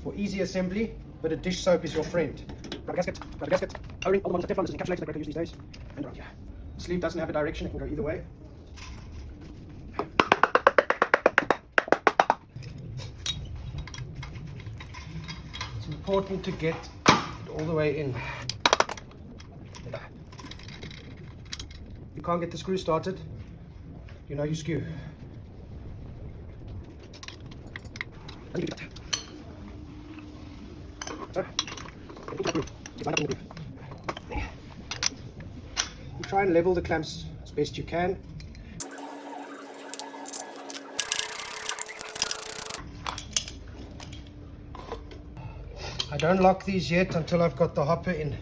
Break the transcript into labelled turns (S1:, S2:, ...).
S1: For easy assembly, but a dish soap is your friend. Grab a gasket, O-ring, all the ones that Teflon, this is encapsulated that Graco use these days. And around here. The sleeve doesn't have a direction, it can go either way. It's important to get it all the way in. You can't get the screw started, you know you skew. You try and level the clamps as best you can. I don't lock these yet until I've got the hopper in.